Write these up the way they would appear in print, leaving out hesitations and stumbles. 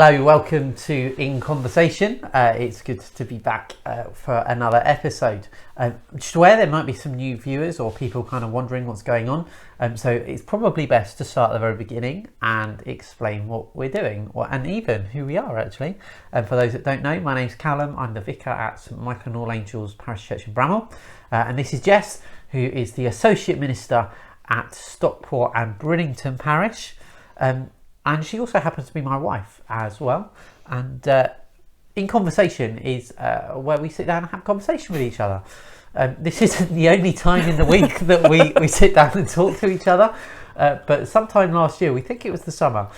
Hello, welcome to In Conversation. It's good to be back for another episode. Just aware there might be some new viewers or people kind of wondering what's going on. So it's probably best to start at the very beginning and explain what we're doing, and even who we are actually. For those that don't know, my name's Calum. I'm the vicar at St Michael and All Angels Parish Church in Bramwell. And this is Jess, who is the Associate Minister at Stockport and Bridlington Parish. And she also happens to be my wife as well. And In Conversation is where we sit down and have a conversation with each other. This isn't the only time in the week that we sit down and talk to each other. But sometime last year, we think it was the summer,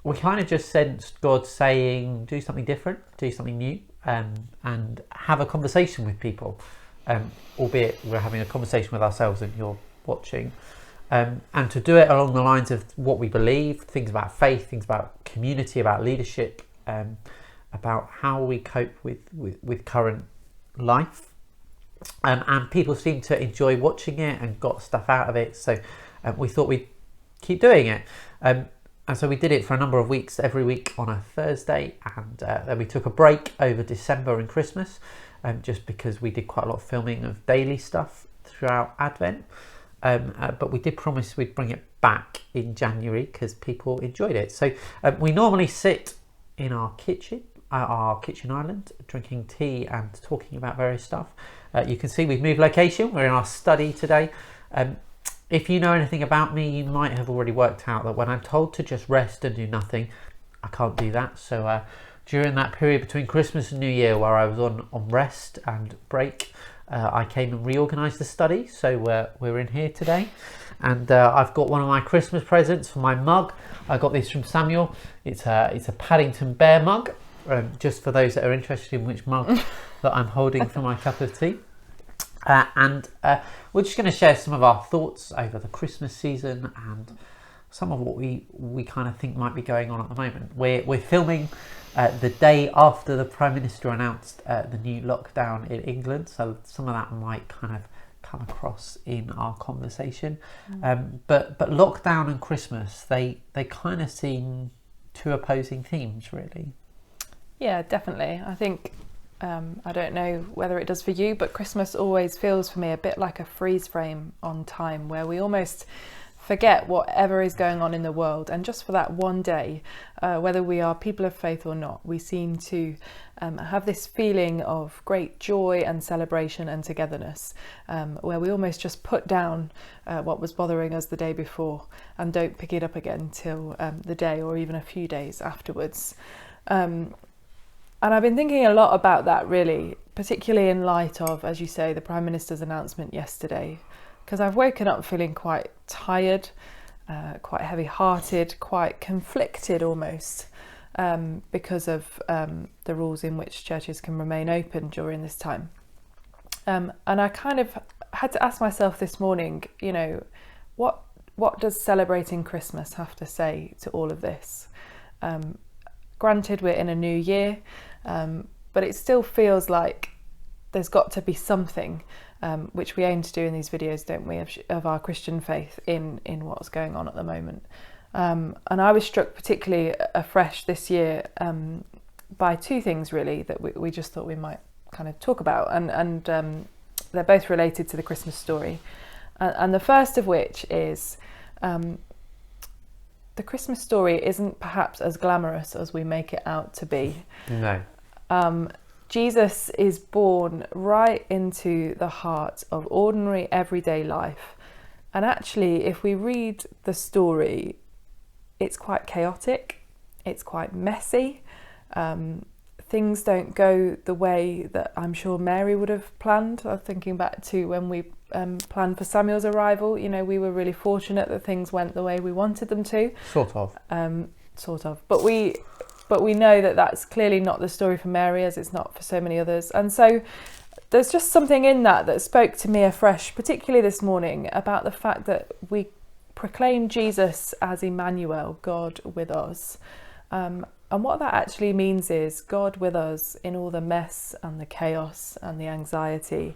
we kind of just sensed God saying, do something different, do something new, and have a conversation with people. Albeit we're having a conversation with ourselves and you're watching. And to do it along the lines of what we believe, things about faith, things about community, about leadership, about how we cope with current life. And people seem to enjoy watching it and got stuff out of it. So we thought we'd keep doing it. And so we did it for a number of weeks, every week on a Thursday. And then we took a break over December and Christmas, just because we did quite a lot of filming of daily stuff throughout Advent. But we did promise we'd bring it back in January because people enjoyed it. So we normally sit in our kitchen island, drinking tea and talking about various stuff. You can see we've moved location. We're in our study today. If you know anything about me, you might have already worked out that when I'm told to just rest and do nothing, I can't do that. So during that period between Christmas and New Year where I was on rest and break, I came and reorganised the study, so we're in here today. And I've got one of my Christmas presents for my mug. I got this from Samuel. It's a Paddington Bear mug, just for those that are interested in which mug that I'm holding for my cup of tea. And we're just going to share some of our thoughts over the Christmas season and some of what we kind of think might be going on at the moment. We're filming the day after the Prime Minister announced the new lockdown in England, so some of that might kind of come across in our conversation. But lockdown and Christmas, they kind of seem two opposing themes, really. Yeah, definitely. I think, I don't know whether it does for you, but Christmas always feels for me a bit like a freeze frame on time, where we almost forget whatever is going on in the world, and just for that one day, whether we are people of faith or not, we seem to have this feeling of great joy and celebration and togetherness, where we almost just put down what was bothering us the day before and don't pick it up again till the day or even a few days afterwards. And I've been thinking a lot about that, really, particularly in light of, as you say, the Prime Minister's announcement yesterday, because I've woken up feeling quite tired, quite heavy-hearted, quite conflicted almost, because of the rules in which churches can remain open during this time. And I kind of had to ask myself this morning, you know, what does celebrating Christmas have to say to all of this? Granted, we're in a new year, but it still feels like there's got to be something, which we aim to do in these videos, don't we, of our Christian faith in what's going on at the moment. And I was struck particularly afresh this year by two things, really, that we just thought we might kind of talk about. And they're both related to the Christmas story. And the first of which is the Christmas story isn't perhaps as glamorous as we make it out to be. No. Jesus is born right into the heart of ordinary everyday life. And actually, if we read the story, it's quite chaotic, it's quite messy. Things don't go the way that I'm sure Mary would have planned. I'm thinking back to when we planned for Samuel's arrival. You know, we were really fortunate that things went the way we wanted them to. Sort of. But we know that that's clearly not the story for Mary, as it's not for so many others. And so there's just something in that spoke to me afresh, particularly this morning, about the fact that we proclaim Jesus as Emmanuel, God with us. And what that actually means is God with us in all the mess and the chaos and the anxiety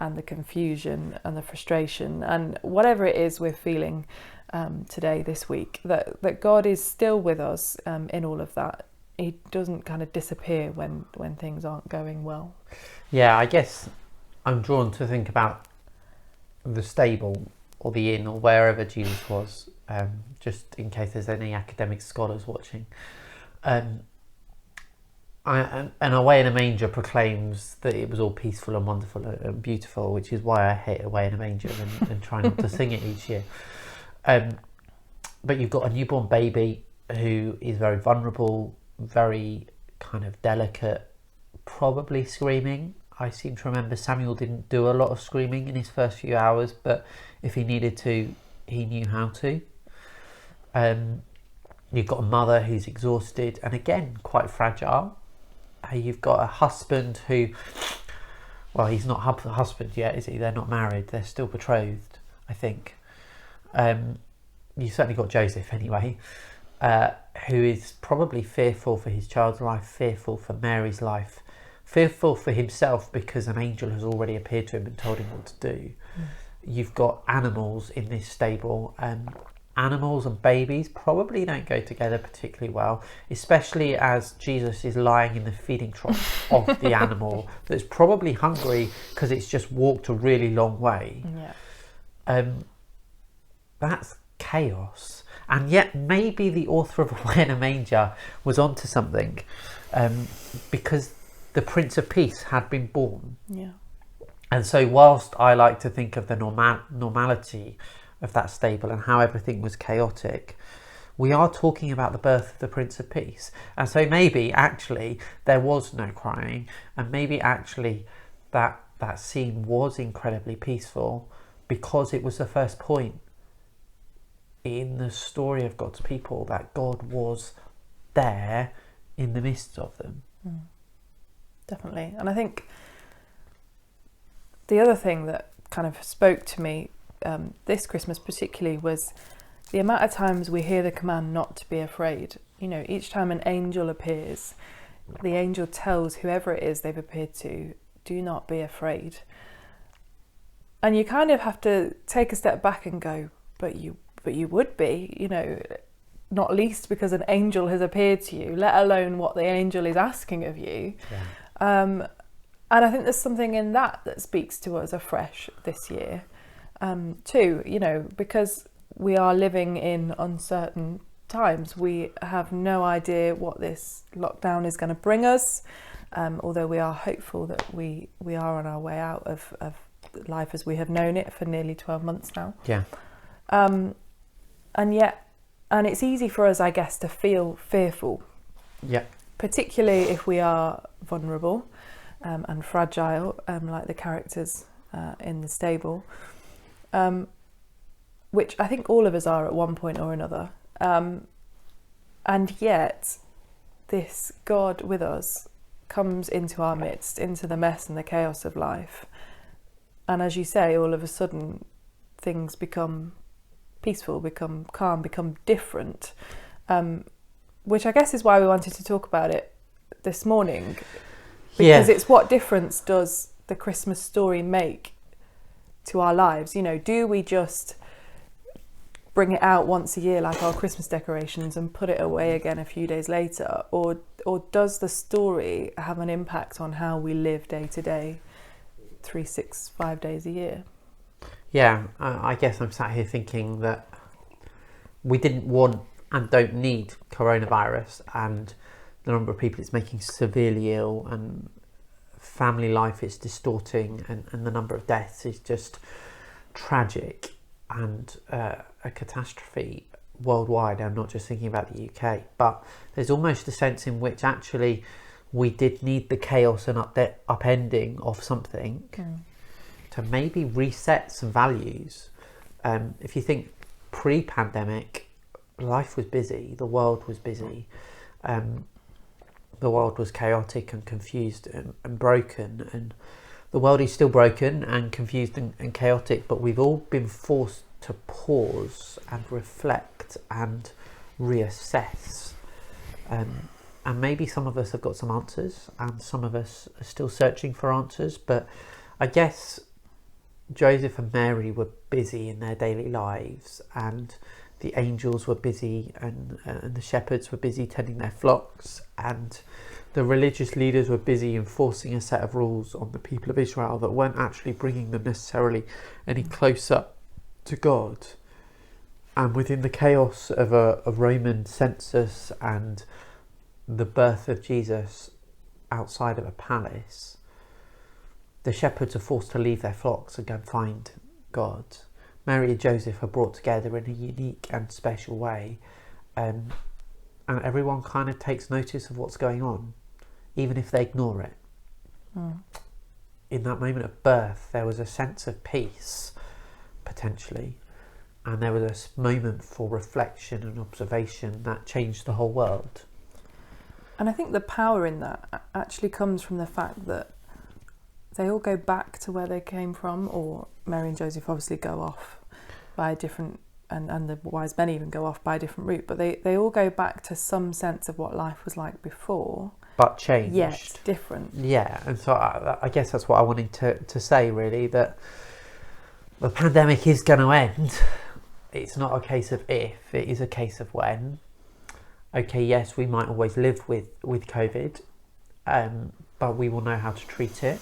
and the confusion and the frustration and whatever it is we're feeling today, this week, that God is still with us in all of that. doesn't kind of disappear when things aren't going well. Yeah, I guess I'm drawn to think about the stable or the inn or wherever Jesus was, just in case there's any academic scholars watching. An Away in a Manger proclaims that it was all peaceful and wonderful and beautiful, which is why I hate Away in a Manger and try not to sing it each year. But you've got a newborn baby who is very vulnerable, very kind of delicate, probably screaming. I seem to remember Samuel didn't do a lot of screaming in his first few hours, but if he needed to, he knew how to. You've got a mother who's exhausted and again quite fragile. You've got a husband who, well, he's not husband yet, is he? They're not married. They're still betrothed, I think. You certainly got Joseph anyway, who is probably fearful for his child's life, fearful for Mary's life, fearful for himself because an angel has already appeared to him and told him what to do. You've got animals in this stable, and animals and babies probably don't go together particularly well, especially as Jesus is lying in the feeding trough of the animal that's probably hungry because it's just walked a really long way. That's chaos. And yet maybe the author of Away in a Manger was onto something, because the Prince of Peace had been born. And so whilst I like to think of the normality of that stable and how everything was chaotic, we are talking about the birth of the Prince of Peace. And so maybe actually there was no crying, and maybe actually that scene was incredibly peaceful because it was the first point in the story of God's people that God was there in the midst of them. Definitely. And I think the other thing that kind of spoke to me this Christmas particularly was the amount of times we hear the command not to be afraid. You know, each time an angel appears, the angel tells whoever it is they've appeared to, do not be afraid. And you kind of have to take a step back and go, but you would be, you know, not least because an angel has appeared to you, let alone what the angel is asking of you. And I think there's something in that speaks to us afresh this year, too, you know, because we are living in uncertain times. We have no idea what this lockdown is going to bring us, although we are hopeful that we are on our way out of life as we have known it for nearly 12 months now. And it's easy for us, I guess, to feel fearful. Particularly if we are vulnerable and fragile, like the characters in the stable, which I think all of us are at one point or another. And yet, this God with us comes into our midst, into the mess and the chaos of life. And as you say, all of a sudden, things become peaceful, become calm, become different, which I guess is why we wanted to talk about it this morning, because it's what difference does the Christmas story make to our lives? You know, do we just bring it out once a year like our Christmas decorations and put it away again a few days later, or does the story have an impact on how we live day to day, 365 days a year? I guess I'm sat here thinking that we didn't want and don't need coronavirus, and the number of people it's making severely ill, and family life it's distorting, and the number of deaths is just tragic and a catastrophe worldwide. I'm not just thinking about the UK, but there's almost a sense in which actually we did need the chaos and upending of something to maybe reset some values. If you think pre-pandemic, life was busy, the world was busy, the world was chaotic and confused and broken, and the world is still broken and confused and chaotic, but we've all been forced to pause and reflect and reassess, and maybe some of us have got some answers and some of us are still searching for answers. But I guess Joseph and Mary were busy in their daily lives, and the angels were busy and the shepherds were busy tending their flocks, and the religious leaders were busy enforcing a set of rules on the people of Israel that weren't actually bringing them necessarily any closer to God. And within the chaos of a Roman census and the birth of Jesus outside of a palace, the shepherds are forced to leave their flocks and go and find God. Mary and Joseph are brought together in a unique and special way, and everyone kind of takes notice of what's going on, even if they ignore it. In that moment of birth, there was a sense of peace, potentially, and there was a moment for reflection and observation that changed the whole world. And I think the power in that actually comes from the fact that they all go back to where they came from, or Mary and Joseph obviously go off by a different, and the wise men even go off by a different route, but they all go back to some sense of what life was like before. But changed. Yes, different. Yeah, and so I guess that's what I wanted to say, really, that the pandemic is going to end. It's not a case of if, it is a case of when. Okay, yes, we might always live with COVID, but we will know how to treat it,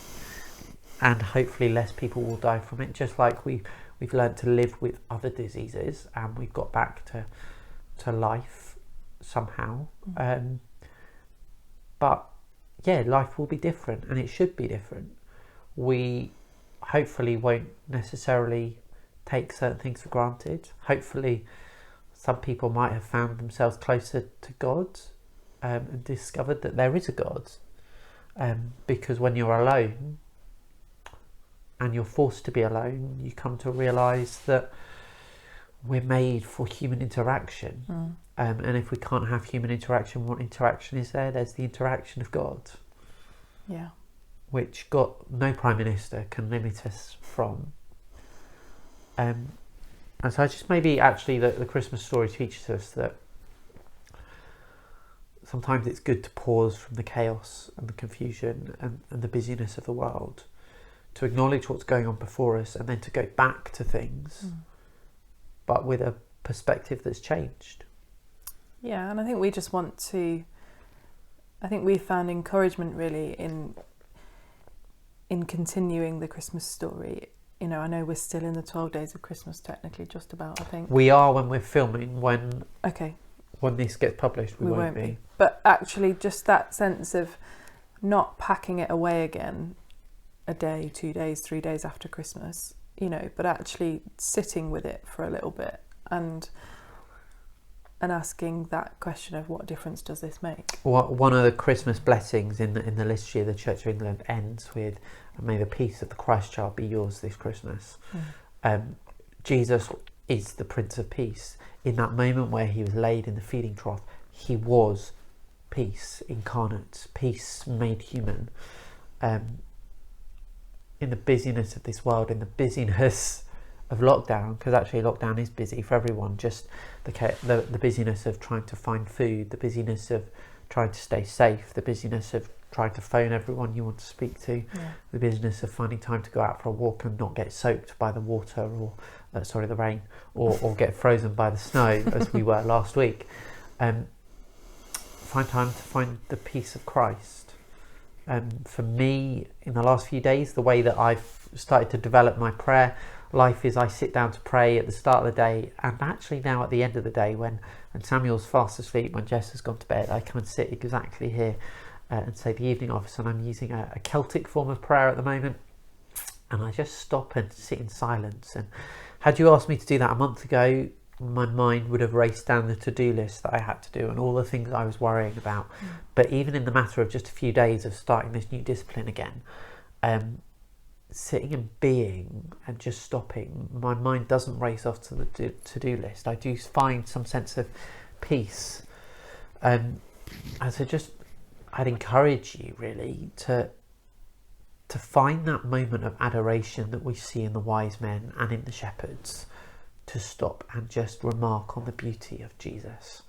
and hopefully less people will die from it, just like we've learned to live with other diseases, and we've got back to life somehow. But yeah, life will be different, and it should be different. We hopefully won't necessarily take certain things for granted. Hopefully some people might have found themselves closer to God, and discovered that there is a God, because when you're alone and you're forced to be alone, you come to realise that we're made for human interaction. And if we can't have human interaction, what interaction is there? There's the interaction of God. Yeah. Which no Prime Minister can limit us from. And so I just maybe actually the Christmas story teaches us that sometimes it's good to pause from the chaos and the confusion and the busyness of the world, to acknowledge what's going on before us, and then to go back to things, but with a perspective that's changed. Yeah, and I think we just want to, I think we found encouragement really in continuing the Christmas story. You know, I know we're still in the 12 days of Christmas, technically, just about, I think. We are when we're filming. When this gets published, we won't be. But actually, just that sense of not packing it away again a day, 2 days, 3 days after Christmas, you know, but actually sitting with it for a little bit and asking that question of what difference does this make? One of the Christmas blessings in the liturgy of the Church of England ends with, "May the peace of the Christ child be yours this Christmas." Jesus is the Prince of Peace. In that moment where he was laid in the feeding trough, he was peace incarnate, peace made human. In the busyness of this world, in the busyness of lockdown, because actually lockdown is busy for everyone, just the busyness of trying to find food, the busyness of trying to stay safe, the busyness of trying to phone everyone you want to speak to, the busyness of finding time to go out for a walk and not get soaked by the water or the rain, or get frozen by the snow as we were last week. Find time to find the peace of Christ. For me, in the last few days, the way that I've started to develop my prayer life is I sit down to pray at the start of the day, and actually now at the end of the day, when Samuel's fast asleep, when Jess has gone to bed, I come and sit exactly here and say the evening office, and I'm using a Celtic form of prayer at the moment, and I just stop and sit in silence. And had you asked me to do that a month ago, my mind would have raced down the to-do list that I had to do and all the things I was worrying about. But even in the matter of just a few days of starting this new discipline again, sitting and being and just stopping, my mind doesn't race off to the to-do list. I do find some sense of peace. And so I'd encourage you really to find that moment of adoration that we see in the wise men and in the shepherds, to stop and just remark on the beauty of Jesus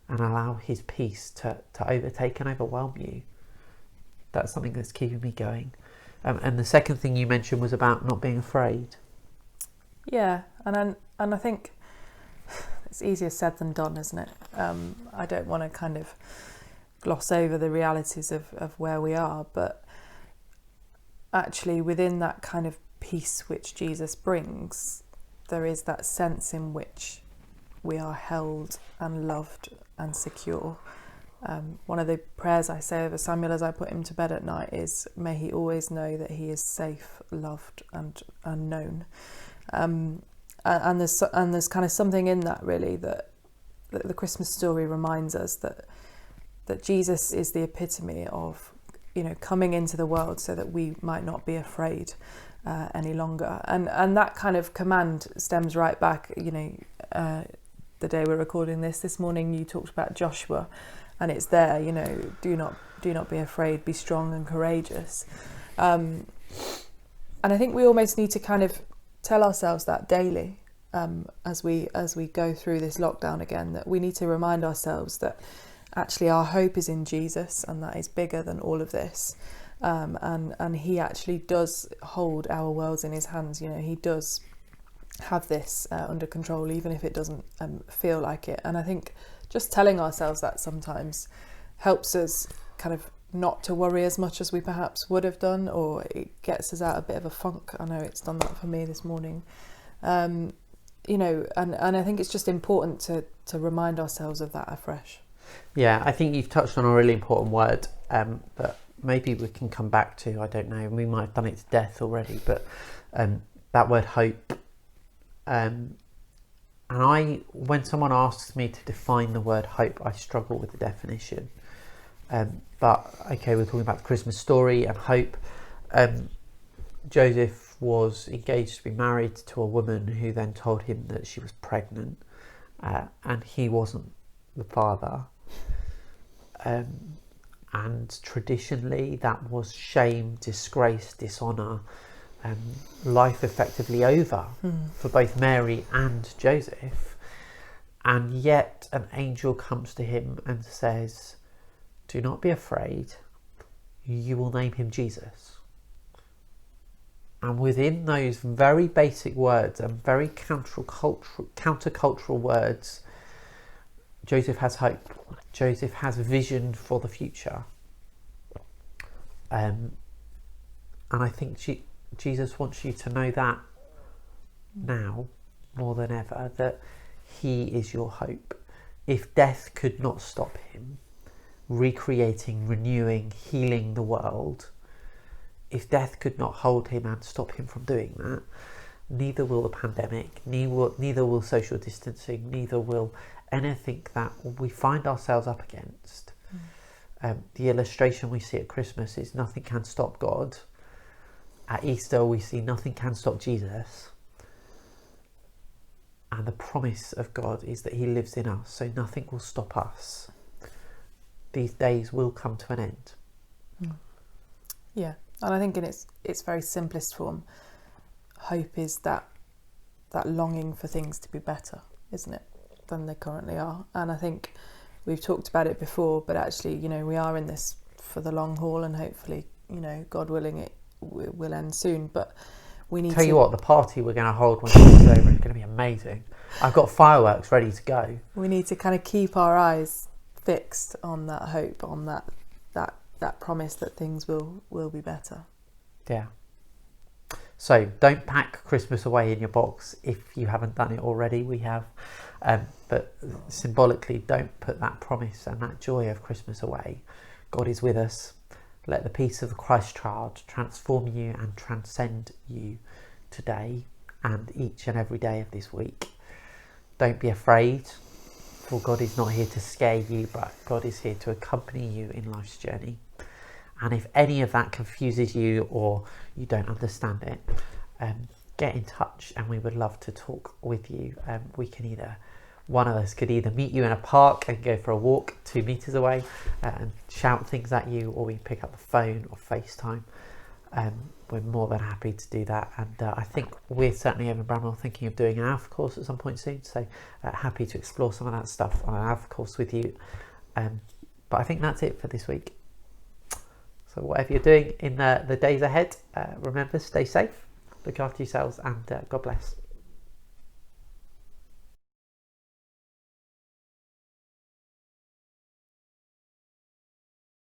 and allow his peace to overtake and overwhelm you. That's something that's keeping me going. And the second thing you mentioned was about not being afraid. Yeah, and I think it's easier said than done, isn't it? I don't want to kind of gloss over the realities of where we are, but actually within that kind of peace which Jesus brings, there is that sense in which we are held and loved and secure. One of the prayers I say over Samuel as I put him to bed at night is, may he always know that he is safe, loved and known. And there's kind of something in that, really, that the Christmas story reminds us that Jesus is the epitome of, coming into the world so that we might not be afraid any longer. And that kind of command stems right back, the day we're recording this morning you talked about Joshua, and it's there, do not be afraid, be strong and courageous. And I think we almost need to kind of tell ourselves that daily, as we go through this lockdown again, that we need to remind ourselves that actually our hope is in Jesus, and that is bigger than all of this. And he actually does hold our worlds in his hands. He does have this under control, even if it doesn't feel like it. And I think just telling ourselves that sometimes helps us kind of not to worry as much as we perhaps would have done, or it gets us out a bit of a funk. I know it's done that for me this morning. And I think it's just important to remind ourselves of that afresh. Yeah, I think you've touched on a really important word that maybe we can come back to. I don't know, we might have done it to death already, but that word hope. And when someone asks me to define the word hope, I struggle with the definition. But okay, we're talking about the Christmas story and hope. Joseph was engaged to be married to a woman who then told him that she was pregnant, and he wasn't the father. And traditionally that was shame, disgrace, dishonour, life effectively over for both Mary and Joseph. And yet an angel comes to him and says, do not be afraid, you will name him Jesus. And within those very basic words and very countercultural words, Joseph has hope. Joseph has vision for the future. And I think Jesus wants you to know that now more than ever, that he is your hope. If death could not stop him recreating, renewing, healing the world, if death could not hold him and stop him from doing that, neither will the pandemic, neither will social distancing, neither will anything that we find ourselves up against. The illustration we see at Christmas is nothing can stop God. At Easter we see nothing can stop Jesus. And the promise of God is that he lives in us, so nothing will stop us. These days will come to an end. Yeah, and I think in its very simplest form, hope is that longing for things to be better, isn't it, than they currently are. And I think we've talked about it before, but actually, we are in this for the long haul, and hopefully, God willing, it will end soon. But we need Tell you what, the party we're going to hold when this is over is going to be amazing. I've got fireworks ready to go. We need to kind of keep our eyes fixed on that hope, on that promise that things will be better. Yeah. So don't pack Christmas away in your box if you haven't done it already. We have. But symbolically, don't put that promise and that joy of Christmas away. God is with us. Let the peace of the Christ child transform you and transcend you today and each and every day of this week. Don't be afraid, for God is not here to scare you, but God is here to accompany you in life's journey. And if any of that confuses you or you don't understand it, get in touch and we would love to talk with you. One of us could either meet you in a park and go for a walk 2 meters away and shout things at you, or we pick up the phone or FaceTime. We're more than happy to do that. And I think we're certainly over in Bramwell thinking of doing an Alpha course at some point soon. So happy to explore some of that stuff on an Alpha course with you. But I think that's it for this week. So whatever you're doing in the days ahead, remember, stay safe, look after yourselves, and God bless.